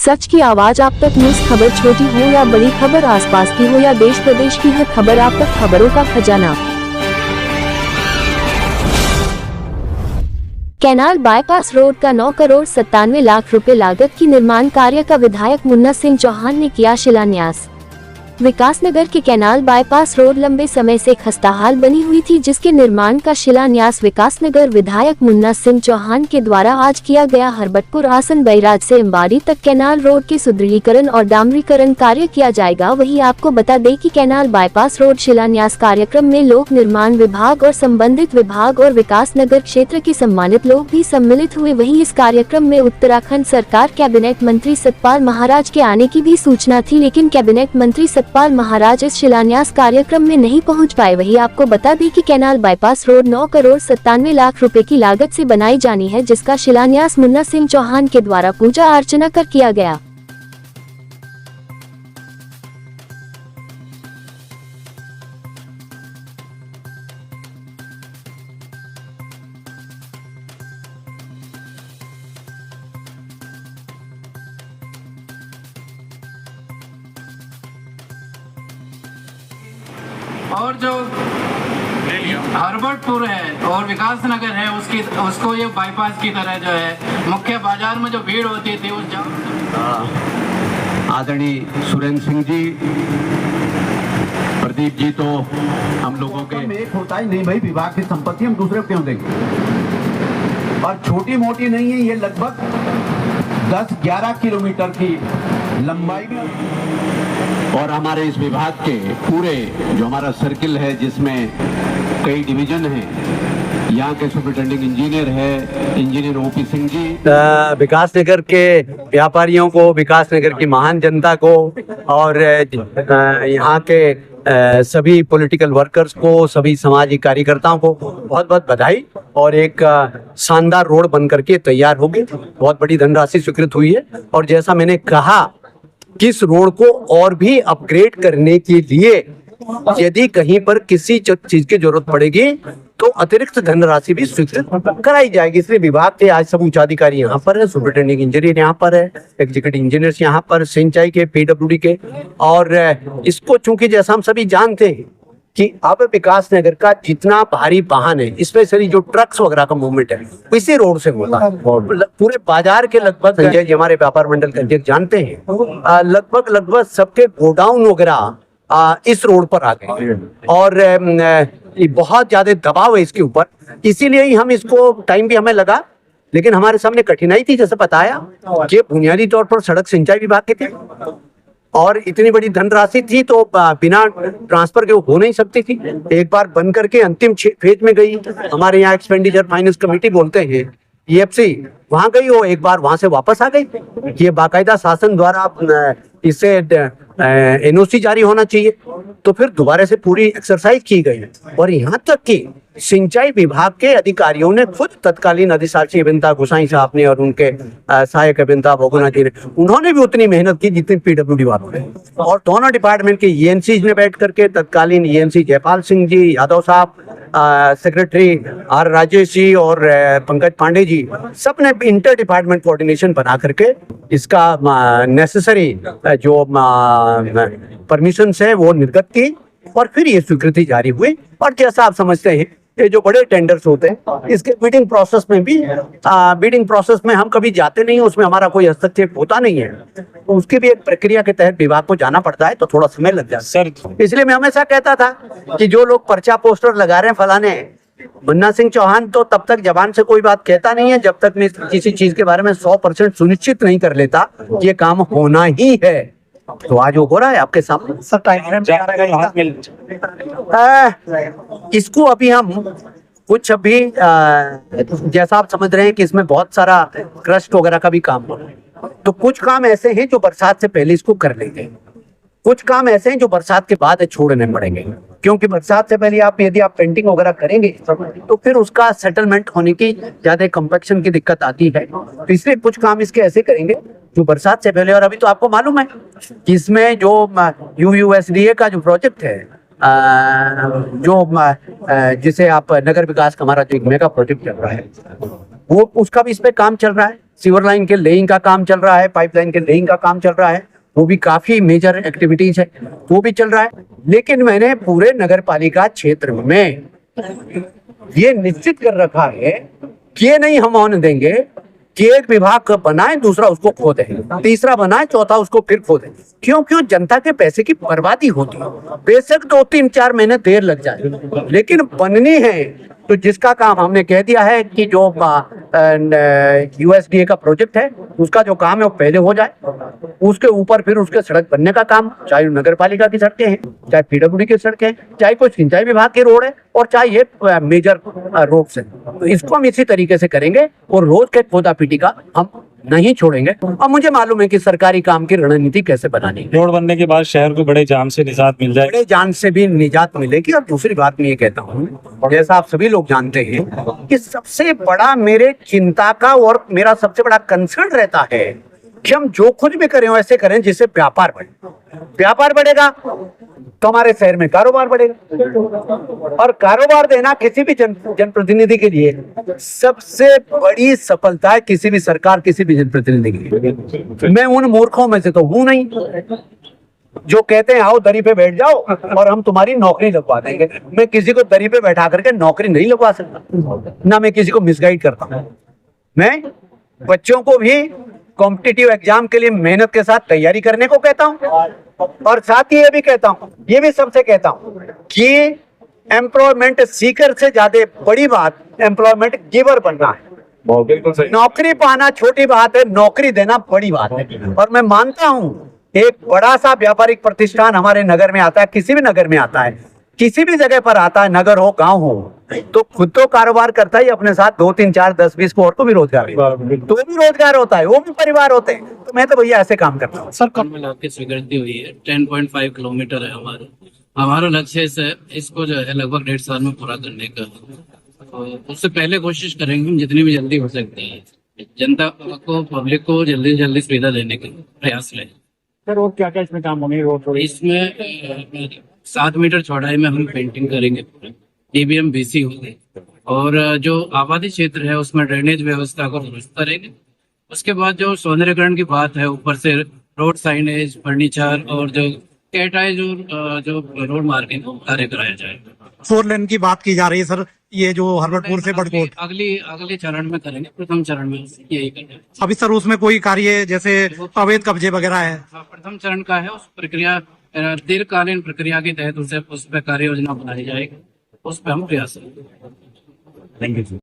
सच की आवाज आप तक। न्यूज खबर छोटी हो या बड़ी खबर, आसपास की हो या देश प्रदेश की, हर खबर आप तक। खबरों का खजाना। कैनाल बाईपास रोड का 9 करोड़ 97 लाख रुपए लागत की निर्माण कार्य का विधायक मुन्ना सिंह चौहान ने किया शिलान्यास। विकासनगर के कैनाल बाईपास रोड लंबे समय से खस्ताहाल बनी हुई थी, जिसके निर्माण का शिलान्यास विकासनगर विधायक मुन्ना सिंह चौहान के द्वारा आज किया गया। हरबटपुर आसन बैराज से अंबाड़ी तक कैनाल रोड के सुदृढ़ीकरण और डामरीकरण कार्य किया जाएगा। वहीं आपको बता दें कि कैनाल बाईपास रोड शिलान्यास कार्यक्रम में लोक निर्माण विभाग और संबंधित विभाग और विकासनगर क्षेत्र के सम्मानित लोग भी सम्मिलित हुए। वहीं इस कार्यक्रम में उत्तराखंड सरकार कैबिनेट मंत्री सतपाल महाराज के आने की भी सूचना थी, लेकिन कैबिनेट मंत्री सतपाल महाराज इस शिलान्यास कार्यक्रम में नहीं पहुंच पाए। वहीं आपको बता दें कि canal bypass road 9 crore 97 lakh रुपए की लागत से बनाई जानी है, जिसका शिलान्यास मुन्ना सिंह चौहान के द्वारा पूजा अर्चना कर किया गया। और जो हरबटपुर है और विकासनगर है उसको ये बाईपास की तरह जो है मुख्य बाजार में जो भीड़ होती थी उस आदरणीय सुरेंद्र सिंह जी, प्रदीप जी, तो हम लोगों के एक होता ही नहीं भाई, विभाग की संपत्ति हम दूसरे को क्यों देंगे। और छोटी मोटी नहीं है, ये लगभग 10-11 किलोमीटर की लंबाई में। और हमारे इस विभाग के पूरे जो हमारा सर्किल है, जिसमें कई डिवीजन हैं, यहाँ के सुपरिटेंडिंग इंजीनियर है इंजीनियर ओपी सिंह जी, विकासनगर के व्यापारियों को, विकासनगर की महान जनता को और यहाँ के सभी पॉलिटिकल वर्कर्स को, सभी सामाजिक कार्यकर्ताओं को बहुत बहुत बधाई। और एक शानदार रोड बन करके तैयार होगी, बहुत बड़ी धनराशि स्वीकृत हुई है। और जैसा मैंने कहा कि इस रोड को और भी अपग्रेड करने के लिए यदि कहीं पर किसी चीज की जरूरत पड़ेगी तो अतिरिक्त धनराशि भी स्वीकृत कराई जाएगी। इसलिए विभाग के आज सब उच्चाधिकारी यहाँ पर है, सुपरिटेंडिंग इंजीनियर यहाँ पर है, एग्जीक्यूटिव इंजीनियर्स यहाँ पर, सिंचाई के, पीडब्ल्यूडी के। और इसको चूंकि जैसा हम सभी जानते हैं कि अब विकासनगर का जितना भारी वाहन है, स्पेशली जो ट्रक्स वगैरह का मूवमेंट है, इसी रोड से होता है। पूरे बाजार के लगभग, संजय जी हमारे व्यापार मंडल के अध्यक्ष जानते हैं, लगभग सबके गोडाउन वगैरह इस रोड पर आ गए और बहुत ज्यादा दबाव है इसके ऊपर। इसीलिए ही हम इसको, टाइम भी हमें लगा, लेकिन हमारे सामने कठिनाई थी, जैसे बताया कि बुनियादी तौर पर सड़क सिंचाई विभाग के थे और इतनी बड़ी धनराशि थी तो बिना ट्रांसफर के हो नहीं सकती थी। एक बार बन करके अंतिम फेज में गई, हमारे यहाँ एक्सपेंडिचर फाइनेंस कमेटी बोलते हैं, EFC, वहां गई, वो एक बार वहां से वापस आ गई। ये बाकायदा शासन द्वारा इससे NOC जारी होना चाहिए, तो फिर दोबारा से पूरी एक्सरसाइज की गई। और यहाँ तक कि सिंचाई विभाग के अधिकारियों ने खुद, तत्कालीन अधिशासी अभियंता गोसाई साहब ने और उनके सहायक अभियंता भोगनाथ जी ने, उन्होंने भी उतनी मेहनत की जितनी PWD वालों ने। और दोनों डिपार्टमेंट के ENCs ने बैठ करके, तत्कालीन ENC जयपाल सिंह जी, यादव साहब, सेक्रेटरी R राजेश जी और पंकज पांडे जी, सब ने इंटर डिपार्टमेंट कोऑर्डिनेशन बना करके इसका नेसेसरी जो परमिशन है वो निर्गत की और फिर ये स्वीकृति जारी हुई। और जैसा आप समझते हैं, ये जो बड़े टेंडर्स होते हैं, इसके बिडिंग प्रोसेस में भी, बिडिंग प्रोसेस में हम कभी जाते नहीं, उसमें हमारा कोई हस्तक्षेप होता नहीं है, तो उसकी भी एक प्रक्रिया के तहत विभाग को जाना पड़ता है, तो थोड़ा समय लग जाता है सर। इसलिए मैं हमेशा कहता था कि जो लोग पर्चा पोस्टर लगा रहे हैं फलाने, मुन्ना सिंह चौहान तो तब तक जबान से कोई बात कहता नहीं है जब तक मैं किसी चीज के बारे में 100% सुनिश्चित नहीं कर लेता ये काम होना ही है। तो आज वो हो रहा है आपके सामने। इसको अभी हम कुछ अभी जैसा आप समझ रहे हैं कि इसमें बहुत सारा क्रस्ट वगैरह का भी काम हो रहा है, तो कुछ काम ऐसे हैं जो बरसात से पहले इसको कर लेंगे, कुछ काम ऐसे हैं जो बरसात के बाद छोड़ने पड़ेंगे, क्योंकि बरसात से पहले यदि आप पेंटिंग वगैरह करेंगे तो फिर उसका सेटलमेंट होने की ज्यादा कंपैक्शन की दिक्कत आती है। तो इसलिए कुछ काम इसके ऐसे करेंगे जो बरसात से पहले। और अभी तो आपको मालूम है कि इसमें जो UUSDA का जो प्रोजेक्ट है, जो जिसे आप नगर विकास का हमारा जो एक मेगा प्रोजेक्ट चल रहा है, वो उसका भी इस पे काम चल रहा है। सीवर लाइन के लेइंग का काम चल रहा है, पाइपलाइन के लेइंग का काम चल रहा है, वो भी काफी मेजर एक्टिविटीज है, वो भी चल रहा है। लेकिन मैंने पूरे नगर पालिका क्षेत्र में ये निश्चित कर रखा है कि ये नहीं हम होने देंगे कि एक विभाग बनाए, दूसरा उसको खो दे, तीसरा बनाए, चौथा उसको फिर खो दे। क्यों जनता के पैसे की बर्बादी होती है। बेशक 2-3-4 महीने देर लग जाए, लेकिन बननी है तो जिसका काम हमने कह दिया है कि जो यूएसडीए का प्रोजेक्ट है उसका जो काम है वो पहले हो जाए, उसके ऊपर फिर उसके सड़क बनने का काम, चाहे नगर पालिका की सड़कें हैं, चाहे पीडब्ल्यूडी की सड़कें हैं, चाहे कोई सिंचाई विभाग की रोड है, और चाहे ये मेजर रोड से, तो इसको हम इसी तरीके से करेंगे और रोज के खोदा पीटी का हम नहीं छोड़ेंगे। और मुझे मालूम है कि सरकारी काम की रणनीति कैसे बनानी है। रोड बनने के बाद शहर को बड़े जाम से निजात मिल जाएगी। बड़े जान से भी निजात मिलेगी। और दूसरी बात मैं ये कहता हूँ, जैसा आप सभी लोग जानते हैं कि सबसे बड़ा मेरे चिंता का और मेरा सबसे बड़ा कंसर्न रहता है कि हम जो कुछ भी करें वैसे करें जिससे व्यापार बढ़े। व्यापार बढ़ेगा तो हमारे शहर में कारोबार बढ़ेगा, और कारोबार देना किसी भी जनप्रतिनिधि के लिए सबसे बड़ी सफलता है, किसी भी सरकार, किसी भी जनप्रतिनिधि के लिए। मैं उन मूर्खों में से तो हूं नहीं जो कहते हैं आओ दरी पे बैठ जाओ और हम तुम्हारी नौकरी लगवा देंगे। मैं किसी को दरी पे बैठा करके नौकरी नहीं लगवा सकता, ना मैं किसी को मिसगाइड करता हूं। मैं बच्चों को भी कॉम्पिटिटिव एग्जाम के लिए मेहनत के साथ तैयारी करने को कहता हूं, और साथ ही ये भी कहता हूं, ये भी सबसे कहता हूं कि एम्प्लॉयमेंट सीकर से ज्यादा बड़ी बात एम्प्लॉयमेंट गिवर बनना है। नौकरी पाना छोटी बात है, नौकरी देना बड़ी बात है। और मैं मानता हूं एक बड़ा सा व्यापारिक प्रतिष्ठान हमारे नगर में आता है, किसी भी नगर में आता है, किसी भी जगह पर आता है, नगर हो गांव हो, तो खुद तो कारोबार करता ही, अपने साथ 2-3-4-10-20 को और को भी रोजगार, तो भी रोजगार होता है, वो भी परिवार होते हैं। तो मैं तो भैया ऐसे काम करता हूँ। सर मिला के स्वीकृति हुई है, 10.5 किलोमीटर है हमारा लक्ष्य है इसको जो है लगभग 1.5 साल में पूरा करने का। तो उससे पहले कोशिश करेंगे जितनी भी जल्दी हो सकती है जनता को, पब्लिक को जल्दी से जल्दी सुविधा देने का प्रयास लें। सर और क्या क्या इसमें काम होंगे? रोड इसमें 7 मीटर चौड़ाई में हम पेंटिंग करेंगे, डीबीएम बीसी होगी, और जो आबादी क्षेत्र है उसमें ड्रेनेज व्यवस्था को दुरुस्त करेंगे। उसके बाद जो सौंदर्यकरण की बात है, ऊपर से रोड साइनेज, फर्नीचर और जो कैटाइज और जो रोड मार्किंग कार्य कराया जाएगा। 4 लेन की बात की जा रही है सर, ये जो हरबटपुर से बड़कोट, अगले चरण में करेंगे, प्रथम चरण में यही करेंगे। अभी सर उसमें कोई कार्य जैसे अवैध कब्जे वगैरह है? प्रथम चरण का है, उस प्रक्रिया दीर्घकालीन प्रक्रिया के तहत उस पर कार्य योजना बनाई जाएगी, उस पर हम प्रयास करेंगे। Thank you.